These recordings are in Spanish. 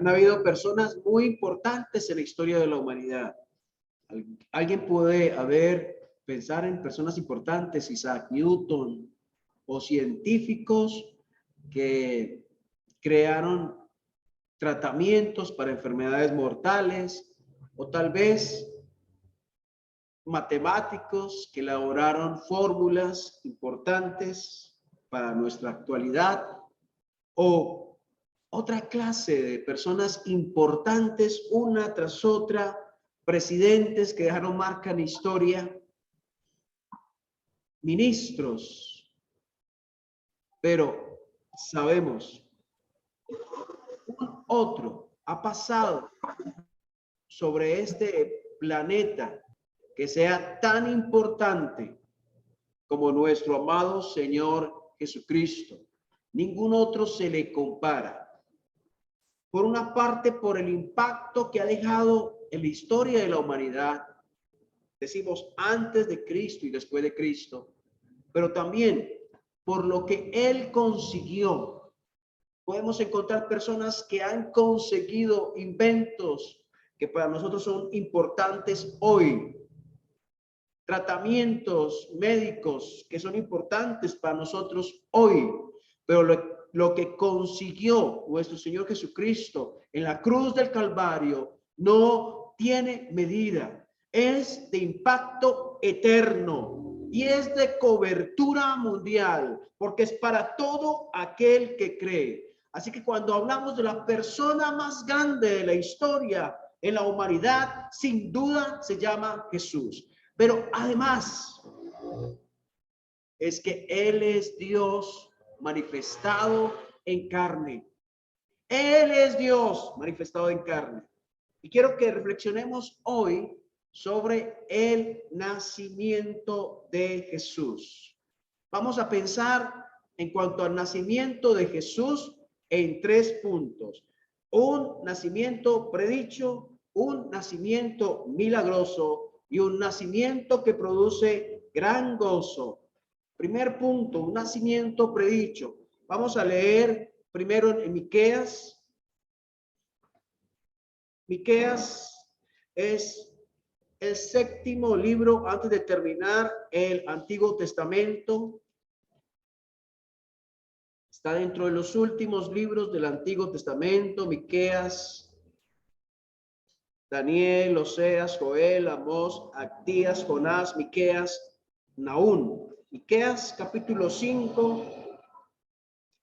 Han habido personas muy importantes en la historia de la humanidad. Alguien puede pensar en personas importantes, Isaac Newton, o científicos que crearon tratamientos para enfermedades mortales, o tal vez matemáticos que elaboraron fórmulas importantes para nuestra actualidad, o otra clase de personas importantes, una tras otra, presidentes que dejaron marca en la historia, ministros, pero sabemos, un otro ha pasado sobre este planeta que sea tan importante como nuestro amado Señor Jesucristo. Ningún otro se le compara. Por una parte, por el impacto que ha dejado en la historia de la humanidad, decimos antes de Cristo y después de Cristo, pero también por lo que Él consiguió. Podemos encontrar personas que han conseguido inventos que para nosotros son importantes hoy, tratamientos médicos que son importantes para nosotros hoy, pero lo que consiguió nuestro Señor Jesucristo en la cruz del Calvario no tiene medida, es de impacto eterno y es de cobertura mundial, porque es para todo aquel que cree. Así que cuando hablamos de la persona más grande de la historia en la humanidad, sin duda se llama Jesús. Pero además es que Él es Dios manifestado en carne. Él es Dios manifestado en carne. Y quiero que reflexionemos hoy sobre el nacimiento de Jesús. Vamos a pensar en cuanto al nacimiento de Jesús en 3 puntos. Un nacimiento predicho, un nacimiento milagroso y un nacimiento que produce gran gozo. Primer punto, un nacimiento predicho. Vamos a leer primero en Miqueas. Miqueas es el 7º libro antes de terminar el Antiguo Testamento. Está dentro de los últimos libros del Antiguo Testamento, Miqueas, Daniel, Oseas, Joel, Amós, Actías, Jonás, Miqueas, Nahum. Miqueas capítulo 5,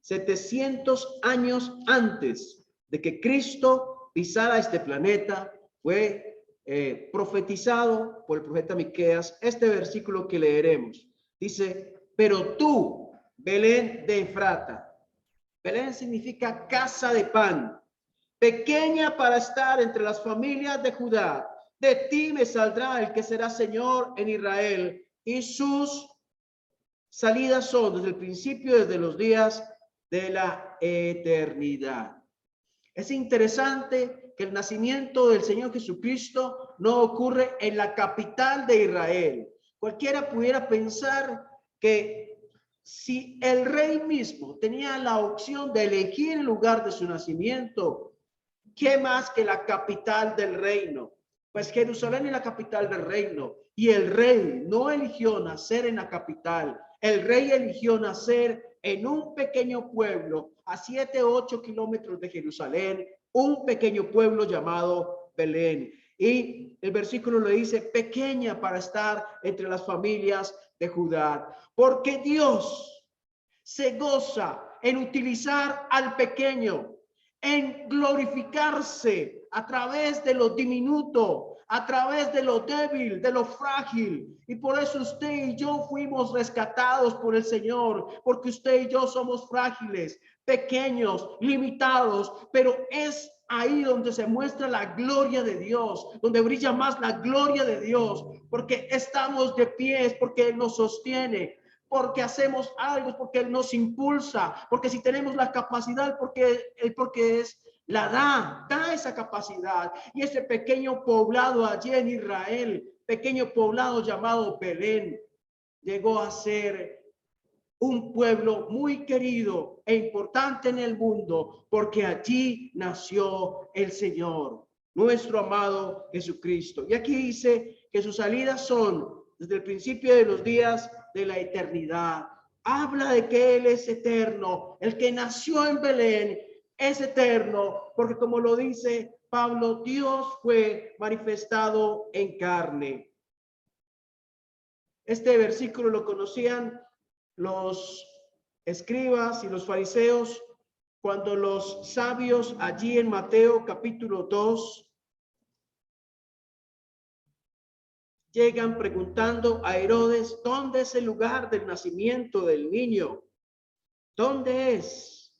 700 años antes de que Cristo pisara este planeta, fue profetizado por el profeta Miqueas este versículo que leeremos. Dice, pero tú, Belén de Efrata. Belén significa casa de pan, pequeña para estar entre las familias de Judá. De ti me saldrá el que será Señor en Israel, y sus salidas son desde el principio, desde los días de la eternidad. Es interesante que el nacimiento del Señor Jesucristo no ocurre en la capital de Israel. Cualquiera pudiera pensar que si el rey mismo tenía la opción de elegir el lugar de su nacimiento, ¿qué más que la capital del reino? Pues Jerusalén es la capital del reino, y el rey no eligió nacer en la capital. El rey eligió nacer en un pequeño pueblo a 7 u 8 kilómetros de Jerusalén, un pequeño pueblo llamado Belén. Y el versículo le dice, pequeña para estar entre las familias de Judá, porque Dios se goza en utilizar al pequeño, en glorificarse a través de lo diminuto, a través de lo débil, de lo frágil. Y por eso usted y yo fuimos rescatados por el Señor, porque usted y yo somos frágiles, pequeños, limitados, pero es ahí donde se muestra la gloria de Dios, donde brilla más la gloria de Dios, porque estamos de pies, porque Él nos sostiene, porque hacemos algo, porque Él nos impulsa, porque si tenemos la capacidad, porque es la da esa capacidad. Y ese pequeño poblado allí en Israel, pequeño poblado llamado Belén, llegó a ser un pueblo muy querido e importante en el mundo, porque allí nació el Señor, nuestro amado Jesucristo. Y aquí dice que sus salidas son desde el principio de los días de la eternidad. Habla de que Él es eterno, el que nació en Belén es eterno, porque como lo dice Pablo, Dios fue manifestado en carne. Este versículo lo conocían los escribas y los fariseos cuando los sabios allí en Mateo capítulo 2 llegan preguntando a Herodes, ¿dónde es el lugar del nacimiento del niño? ¿Dónde es?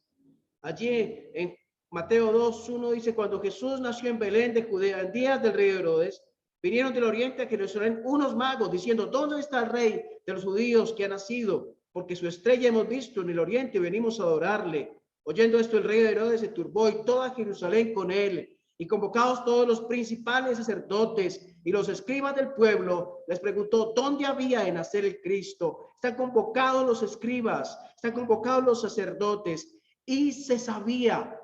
Allí en Mateo 2:1 dice, cuando Jesús nació en Belén de Judea, en días del rey Herodes, vinieron del oriente a Jerusalén unos magos diciendo, ¿dónde está el rey de los judíos que ha nacido? Porque su estrella hemos visto en el oriente y venimos a adorarle. Oyendo esto, el rey Herodes se turbó y toda Jerusalén con él. Y convocados todos los principales sacerdotes y los escribas del pueblo, les preguntó dónde había de nacer el Cristo. Están convocados los escribas, están convocados los sacerdotes, y se sabía,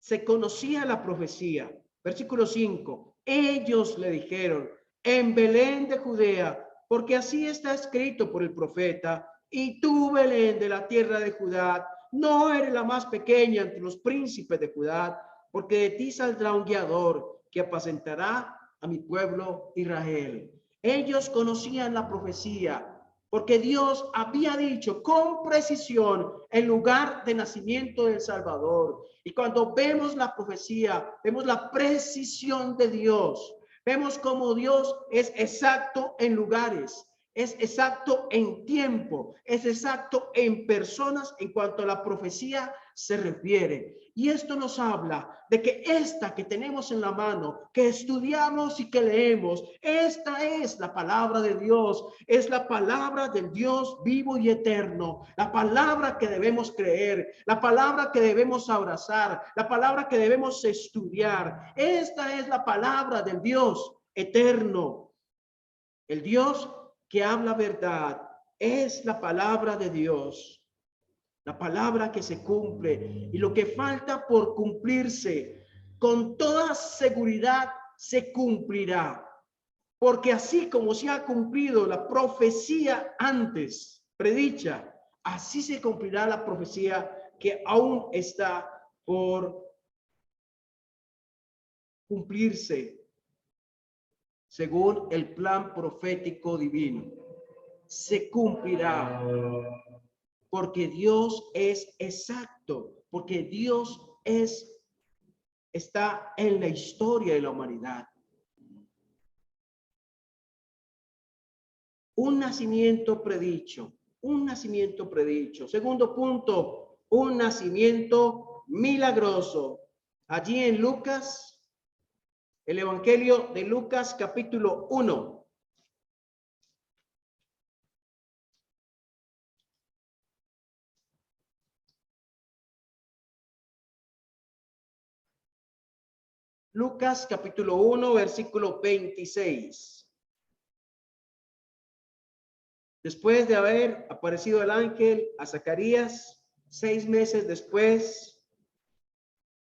se conocía la profecía. Versículo 5. Ellos le dijeron, en Belén de Judea, porque así está escrito por el profeta, y tú, Belén, de la tierra de Judá, no eres la más pequeña entre los príncipes de Judá, porque de ti saldrá un guiador que apacentará a mi pueblo Israel. Ellos conocían la profecía, porque Dios había dicho con precisión el lugar de nacimiento del Salvador. Y cuando vemos la profecía, vemos la precisión de Dios. Vemos cómo Dios es exacto en lugares, es exacto en tiempo, es exacto en personas en cuanto a la profecía se refiere. Y esto nos habla de que esta que tenemos en la mano, que estudiamos y que leemos, esta es la palabra de Dios, es la palabra del Dios vivo y eterno, la palabra que debemos creer, la palabra que debemos abrazar, la palabra que debemos estudiar. Esta es la palabra del Dios eterno, el Dios que habla verdad, es la palabra de Dios. La palabra que se cumple y lo que falta por cumplirse, con toda seguridad se cumplirá. Porque así como se ha cumplido la profecía antes predicha, así se cumplirá la profecía que aún está por cumplirse según el plan profético divino. Se cumplirá. Porque Dios es exacto, porque Dios está en la historia de la humanidad. Un nacimiento predicho, un nacimiento predicho. Segundo punto, un nacimiento milagroso. Allí en Lucas, el Evangelio de Lucas capítulo 1. Lucas capítulo 1, versículo 26. Después de haber aparecido el ángel a Zacarías, 6 meses después,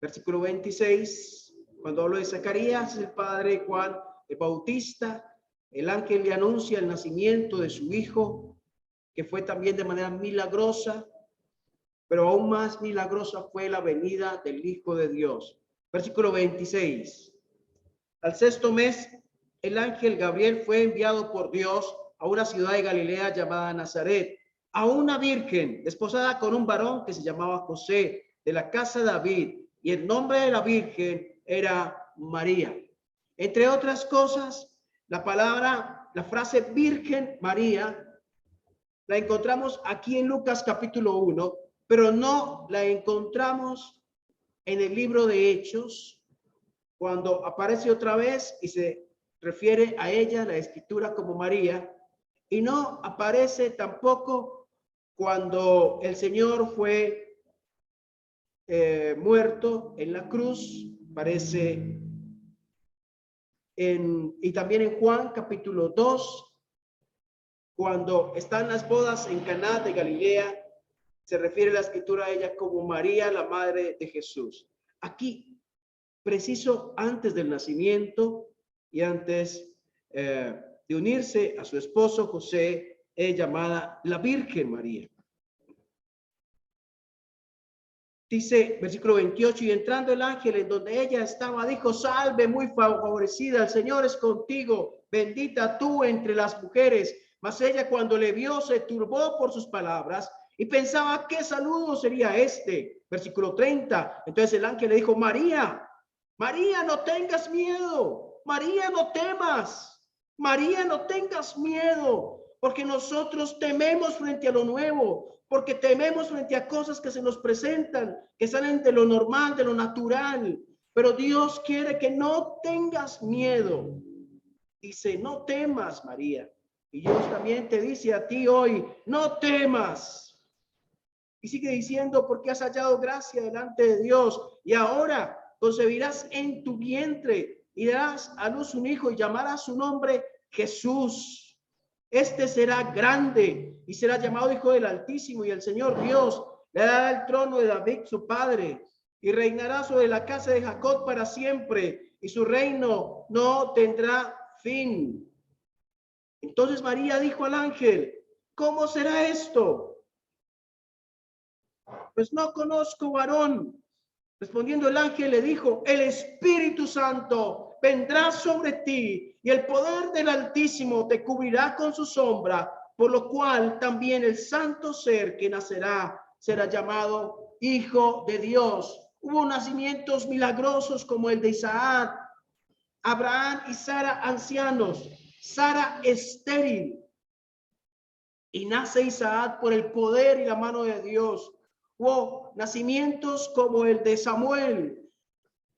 versículo 26, cuando hablo de Zacarías, el padre Juan el Bautista, el ángel le anuncia el nacimiento de su hijo, que fue también de manera milagrosa, pero aún más milagrosa fue la venida del Hijo de Dios. Versículo 26. Al sexto mes, el ángel Gabriel fue enviado por Dios a una ciudad de Galilea llamada Nazaret, a una virgen desposada con un varón que se llamaba José, de la casa de David, y el nombre de la virgen era María. Entre otras cosas, la frase Virgen María, la encontramos aquí en Lucas capítulo 1, pero no la encontramos en el libro de Hechos, cuando aparece otra vez y se refiere a ella la escritura como María, y no aparece tampoco cuando el Señor fue muerto en la cruz. Aparece y también en Juan capítulo 2, cuando están las bodas en Caná de Galilea, se refiere la escritura a ella como María, la madre de Jesús. Aquí, preciso antes del nacimiento y antes de unirse a su esposo José, es llamada la Virgen María. Dice, versículo 28, y entrando el ángel en donde ella estaba, dijo, salve, muy favorecida, el Señor es contigo, bendita tú entre las mujeres. Mas ella, cuando le vio, se turbó por sus palabras y pensaba, ¿qué saludo sería este? Versículo 30, entonces el ángel le dijo, María, María, no tengas miedo, María, no temas, María, no tengas miedo, porque nosotros tememos frente a lo nuevo, porque tememos frente a cosas que se nos presentan, que salen de lo normal, de lo natural. Pero Dios quiere que no tengas miedo. Dice, no temas, María. Y Dios también te dice a ti hoy, no temas. Y sigue diciendo, porque has hallado gracia delante de Dios. Y ahora concebirás en tu vientre y darás a luz un hijo y llamarás su nombre Jesús. Este será grande y será llamado Hijo del Altísimo, y el Señor Dios le dará el trono de David su padre y reinará sobre la casa de Jacob para siempre, y su reino no tendrá fin. Entonces María dijo al ángel, ¿cómo será esto? Pues no conozco varón. Respondiendo el ángel le dijo, el Espíritu Santo vendrá sobre ti y el poder del Altísimo te cubrirá con su sombra, por lo cual también el santo ser que nacerá será llamado Hijo de Dios. Hubo nacimientos milagrosos como el de Isaac, Abraham y Sara ancianos, Sara estéril, y nace Isaac por el poder y la mano de Dios. Hubo nacimientos como el de Samuel,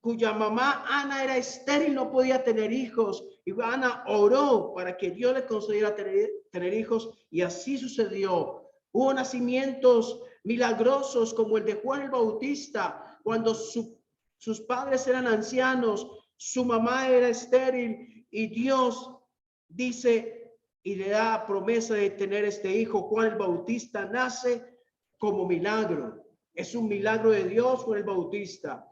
cuya mamá Ana era estéril, no podía tener hijos, y Ana oró para que Dios le concediera tener hijos, y así sucedió. Hubo nacimientos milagrosos como el de Juan el Bautista, cuando sus padres eran ancianos, su mamá era estéril, y Dios dice y le da promesa de tener este hijo. Juan el Bautista nace como milagro. Es un milagro de Dios, Juan el Bautista.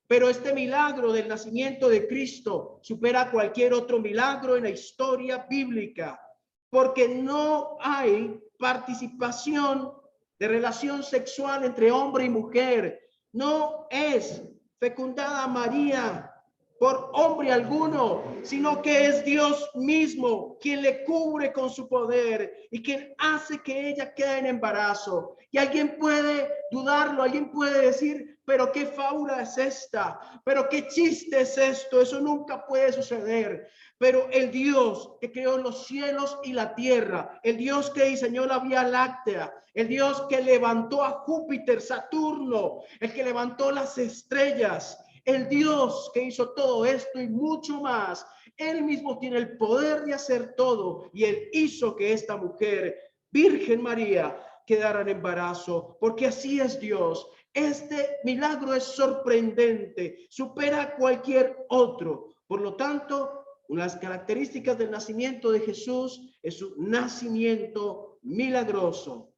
Pero este milagro del nacimiento de Cristo supera cualquier otro milagro en la historia bíblica, porque no hay participación de relación sexual entre hombre y mujer. No es fecundada María por hombre alguno, sino que es Dios mismo quien le cubre con su poder y quien hace que ella quede en embarazo. Y alguien puede dudarlo, alguien puede decir, pero qué fábula es esta, pero qué chiste es esto, eso nunca puede suceder. Pero el Dios que creó los cielos y la tierra, el Dios que diseñó la Vía Láctea, el Dios que levantó a Júpiter, Saturno, el que levantó las estrellas, el Dios que hizo todo esto y mucho más, él mismo tiene el poder de hacer todo, y él hizo que esta mujer, Virgen María, quedara en embarazo, porque así es Dios. Este milagro es sorprendente, supera cualquier otro. Por lo tanto, una de las características del nacimiento de Jesús es su nacimiento milagroso.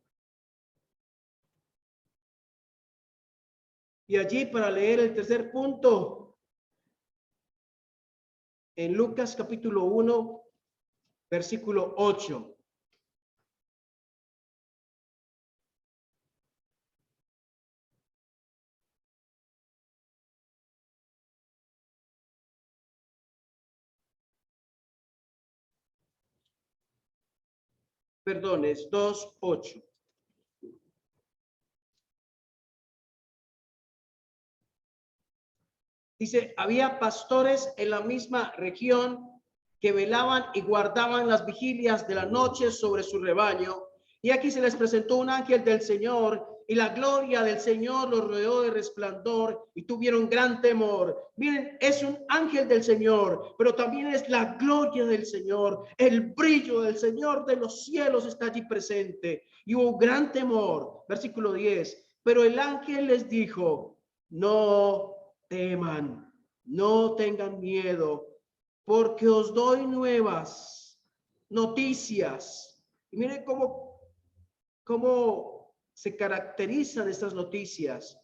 Y allí, para leer el tercer punto, en Lucas capítulo 1, versículo 8. Perdón, es 2:8. Dice, había pastores en la misma región que velaban y guardaban las vigilias de la noche sobre su rebaño. Y aquí se les presentó un ángel del Señor, y la gloria del Señor los rodeó de resplandor, y tuvieron gran temor. Miren, es un ángel del Señor, pero también es la gloria del Señor. El brillo del Señor de los cielos está allí presente. Y hubo gran temor. Versículo 10. Pero el ángel les dijo, no teman, no tengan miedo, porque os doy nuevas noticias Y miren cómo se caracterizan estas noticias.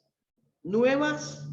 Nuevas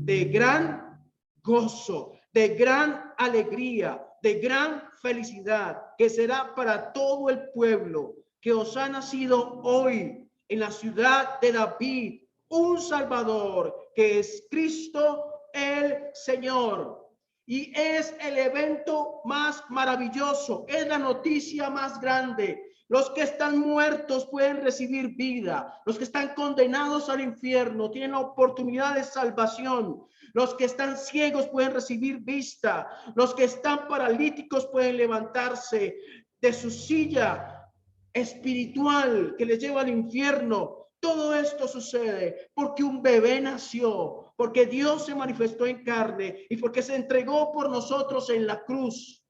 de gran gozo, de gran alegría, de gran felicidad, que será para todo el pueblo, que os ha nacido hoy en la ciudad de David un Salvador, que es Cristo el Señor. Y es el evento más maravilloso, es la noticia más grande. Los que están muertos pueden recibir vida. Los que están condenados al infierno tienen la oportunidad de salvación. Los que están ciegos pueden recibir vista. Los que están paralíticos pueden levantarse de su silla espiritual que les lleva al infierno. Todo esto sucede porque un bebé nació, porque Dios se manifestó en carne y porque se entregó por nosotros en la cruz.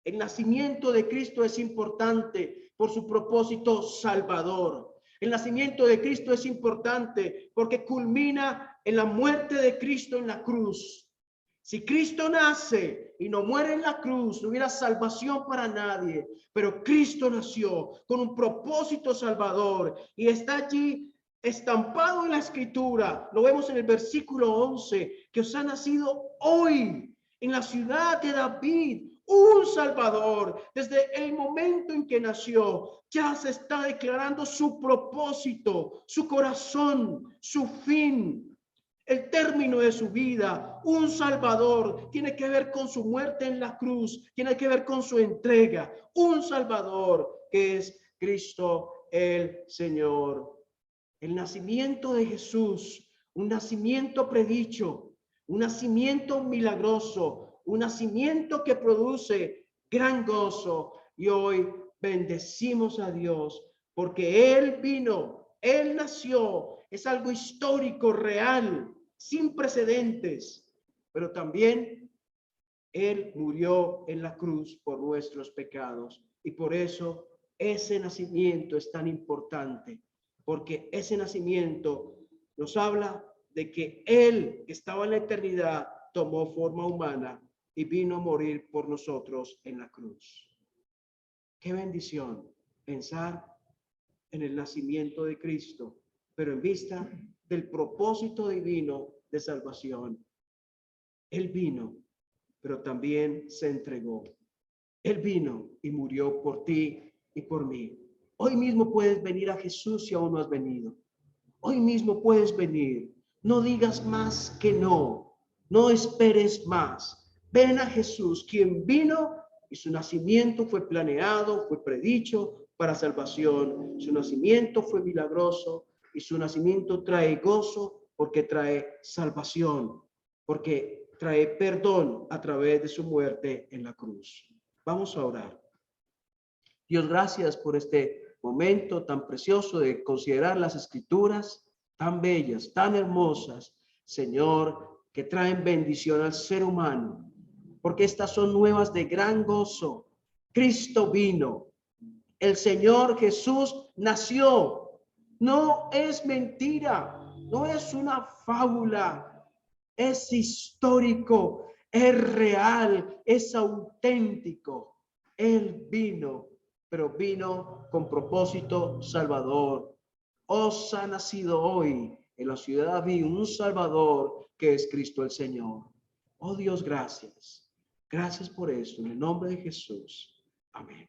El nacimiento de Cristo es importante por su propósito salvador. El nacimiento de Cristo es importante porque culmina en la muerte de Cristo en la cruz. Si Cristo nace y no muere en la cruz, no hubiera salvación para nadie. Pero Cristo nació con un propósito salvador y está allí estampado en la escritura. Lo vemos en el versículo 11, que os ha nacido hoy en la ciudad de David un Salvador. Desde el momento en que nació, ya se está declarando su propósito, su corazón, su fin, el término de su vida. Un Salvador tiene que ver con su muerte en la cruz, tiene que ver con su entrega. Un Salvador que es Cristo el Señor. El nacimiento de Jesús, un nacimiento predicho, un nacimiento milagroso, un nacimiento que produce gran gozo. Y hoy bendecimos a Dios porque Él vino, Él nació. Es algo histórico, real, sin precedentes, pero también Él murió en la cruz por nuestros pecados. Y por eso ese nacimiento es tan importante, porque ese nacimiento nos habla de que Él, que estaba en la eternidad, tomó forma humana y vino a morir por nosotros en la cruz. Qué bendición pensar en el nacimiento de Cristo, pero en vista del propósito divino de salvación. Él vino, pero también se entregó. Él vino y murió por ti y por mí. Hoy mismo puedes venir a Jesús si aún no has venido. Hoy mismo puedes venir. No digas más que no. No esperes más. Ven a Jesús, quien vino y su nacimiento fue planeado, fue predicho para salvación. Su nacimiento fue milagroso y su nacimiento trae gozo porque trae salvación, porque trae perdón a través de su muerte en la cruz. Vamos a orar. Dios, gracias por este momento tan precioso de considerar las escrituras tan bellas, tan hermosas, Señor, que traen bendición al ser humano, porque estas son nuevas de gran gozo. Cristo vino, el Señor Jesús nació. No es mentira, no es una fábula, es histórico, es real, es auténtico. Él vino, pero vino con propósito salvador. Os ha nacido hoy en la ciudad de David un Salvador que es Cristo el Señor. Oh Dios, gracias. Gracias por esto, en el nombre de Jesús. Amén.